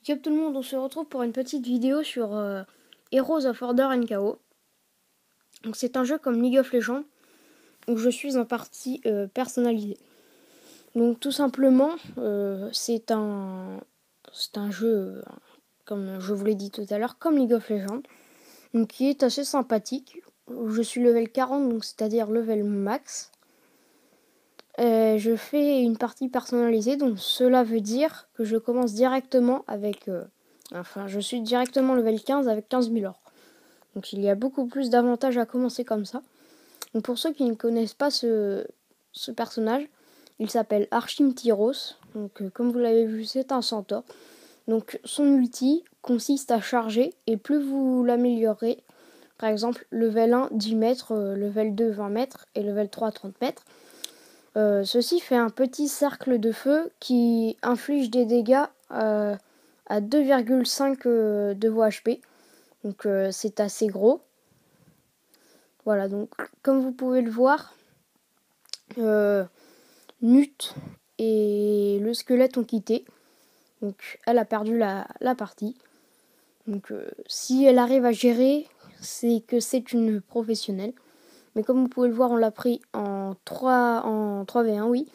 Yo tout le monde, on se retrouve pour une petite vidéo sur Heroes of Order and Chaos. Donc c'est un jeu comme League of Legends où je suis en partie personnalisée. Donc tout simplement, c'est un jeu, comme je vous l'ai dit tout à l'heure, comme League of Legends, donc qui est assez sympathique. Je suis level 40, donc c'est-à-dire level max. Je fais une partie personnalisée, donc cela veut dire que je commence directement avec... je suis directement level 15 avec 15 000 or. Donc il y a beaucoup plus d'avantages à commencer comme ça. Donc pour ceux qui ne connaissent pas ce personnage, il s'appelle Archim Tyros. Donc comme vous l'avez vu, c'est un centaure. Donc son ulti consiste à charger et plus vous l'améliorez, par exemple level 1 10 mètres, level 2 20 mètres et level 3 30 mètres. Ceci fait un petit cercle de feu qui inflige des dégâts à 2,5 de vos HP. Donc c'est assez gros. Voilà, donc comme vous pouvez le voir, Nut et le squelette ont quitté. Donc elle a perdu la partie. Donc si elle arrive à gérer, c'est que c'est une professionnelle. Mais comme vous pouvez le voir, on l'a pris en 3v1, oui.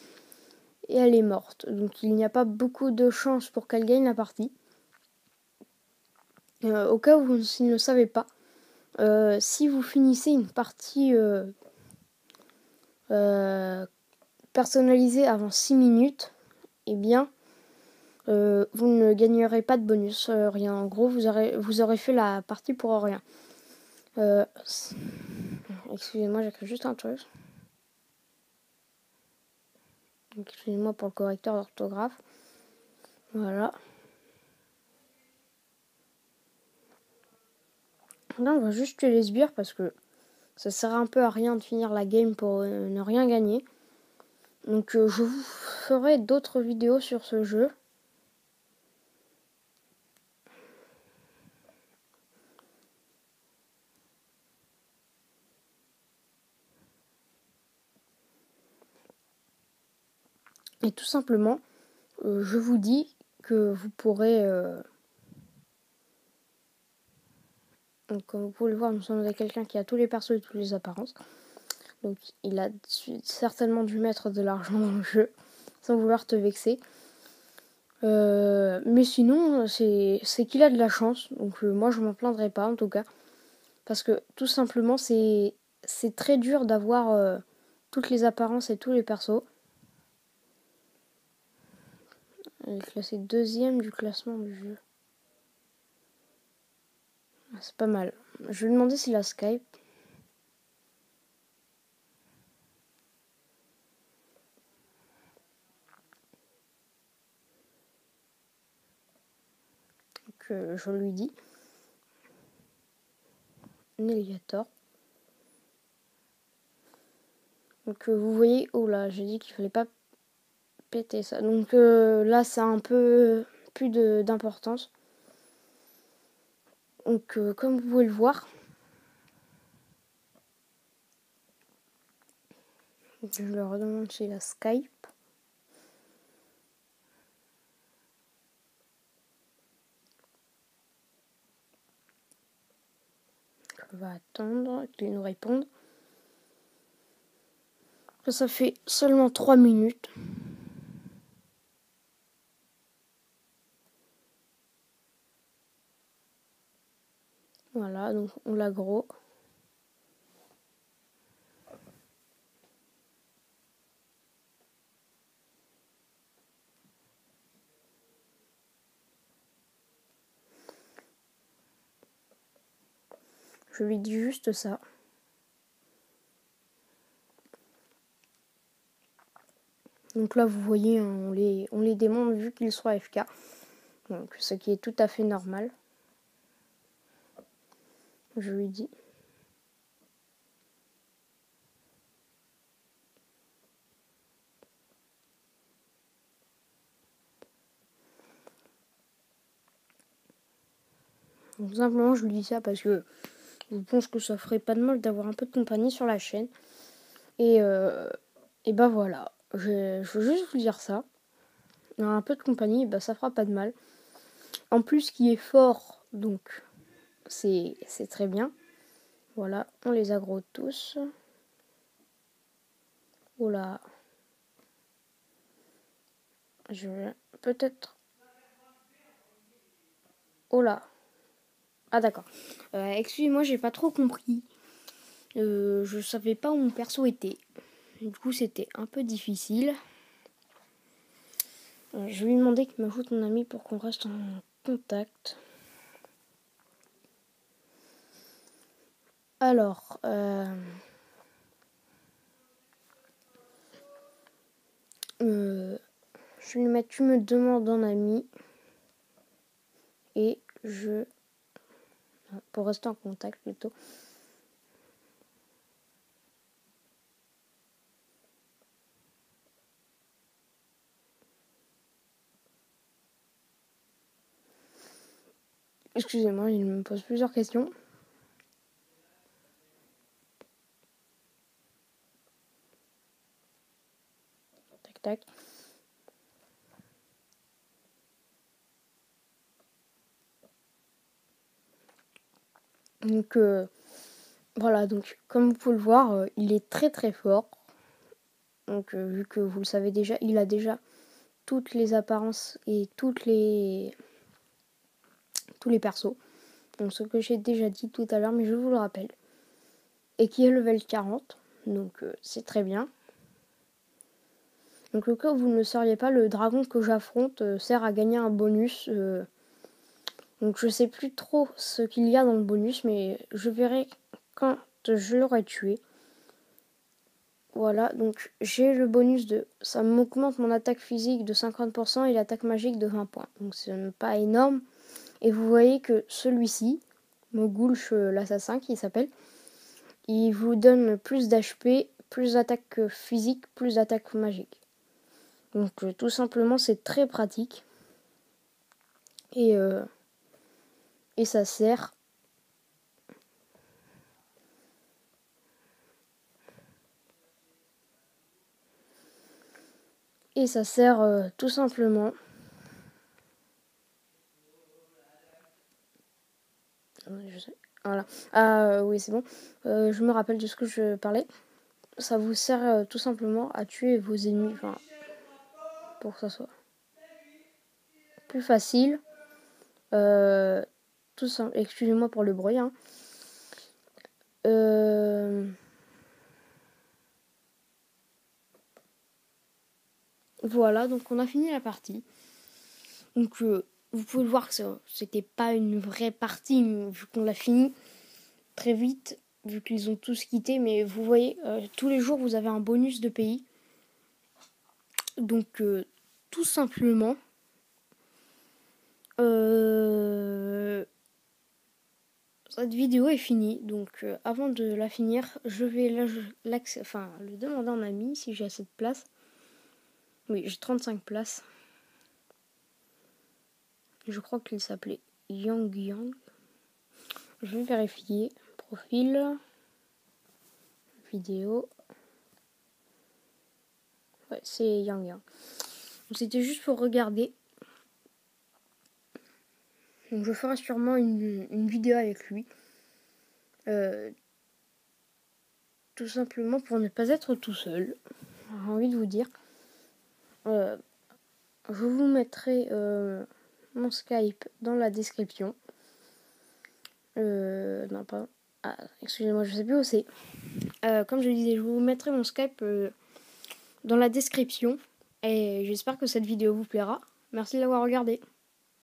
Et elle est morte. Donc il n'y a pas beaucoup de chance pour qu'elle gagne la partie. Au cas où vous ne le savez pas, si vous finissez une partie personnalisée avant 6 minutes, eh bien, vous ne gagnerez pas de bonus, rien. En gros, vous aurez fait la partie pour rien. Excusez-moi, j'écris juste un truc. Excusez-moi pour le correcteur d'orthographe. Voilà. Là, on va juste tuer les sbires parce que ça sert un peu à rien de finir la game pour ne rien gagner. Donc je vous ferai d'autres vidéos sur ce jeu. Et tout simplement, je vous dis que vous pourrez... donc comme vous pouvez le voir, nous sommes avec quelqu'un qui a tous les persos et toutes les apparences. Donc il a certainement dû mettre de l'argent dans le jeu, sans vouloir te vexer. Mais sinon, c'est qu'il a de la chance. Donc moi, je m'en plaindrai pas, en tout cas. Parce que, tout simplement, c'est très dur d'avoir toutes les apparences et tous les persos. Elle est classée deuxième du classement du jeu. C'est pas mal. Je vais lui demander s'il a Skype. Donc, je lui dis. Nelliator. Donc vous voyez, oh là, j'ai dit qu'il fallait pas péter ça. Donc là, ça a un peu plus d'importance. Donc comme vous pouvez le voir, je leur redemande s'il a Skype. On va attendre qu'il nous réponde. Ça fait seulement 3 minutes. Voilà, donc on l'aggro. Je lui dis juste ça. Donc là, vous voyez, on les démonte vu qu'ils sont AFK. Donc, ce qui est tout à fait normal. Je lui dis. Donc, simplement, je lui dis ça parce que je pense que ça ferait pas de mal d'avoir un peu de compagnie sur la chaîne. Et bah voilà. Je veux juste vous dire ça. Un peu de compagnie, bah ça fera pas de mal. En plus, qui est fort, donc c'est très bien. Voilà, on les aggro tous. Oula. Je vais peut-être... Oula. Ah d'accord. Excusez-moi, j'ai pas trop compris. Je savais pas où mon perso était. Du coup, c'était un peu difficile. Je vais lui demander qu'il m'ajoute mon ami pour qu'on reste en contact. Alors, je vais lui mettre tu me demandes en ami. Et je... Pour rester en contact plutôt. Excusez-moi, il me pose plusieurs questions. Tac, tac. Donc, voilà, donc comme vous pouvez le voir, il est très très fort. Donc, vu que vous le savez déjà, il a déjà toutes les apparences et tous les persos. Donc, ce que j'ai déjà dit tout à l'heure, mais je vous le rappelle. Et qui est level 40. Donc, c'est très bien. Donc, au cas où vous ne le sauriez pas, le dragon que j'affronte sert à gagner un bonus. Donc, je sais plus trop ce qu'il y a dans le bonus, mais je verrai quand je l'aurai tué. Voilà, donc j'ai le bonus de... Ça m'augmente mon attaque physique de 50% et l'attaque magique de 20 points. Donc ce n'est pas énorme. Et vous voyez que celui-ci, Mogulch l'assassin qui s'appelle, il vous donne plus d'HP, plus d'attaque physique, plus d'attaque magique. Donc tout simplement c'est très pratique. Et ça sert... Et ça sert tout simplement... Voilà. Ah oui, c'est bon. Je me rappelle de ce que je parlais. Ça vous sert tout simplement à tuer vos ennemis. Enfin, pour que ça soit plus facile. Tout simple. Excusez-moi pour le bruit. Hein. Voilà, donc on a fini la partie. Donc vous pouvez le voir que c'était pas une vraie partie vu qu'on l'a fini très vite, vu qu'ils ont tous quitté. Mais vous voyez, tous les jours vous avez un bonus de pays. Donc tout simplement, cette vidéo est finie. Donc avant de la finir, je vais le demander en ami si j'ai assez de place. Oui, j'ai 35 places. Je crois qu'il s'appelait Yang Yang. Je vais vérifier. Profil. Vidéo. Ouais, c'est Yang Yang. C'était juste pour regarder. Donc je ferai sûrement une vidéo avec lui. Tout simplement pour ne pas être tout seul. J'ai envie de vous dire. Je vous mettrai mon Skype dans la description. Non, pas. Ah, excusez-moi, je sais plus où c'est. Comme je disais, je vous mettrai mon Skype dans la description. Et j'espère que cette vidéo vous plaira. Merci de l'avoir regardée.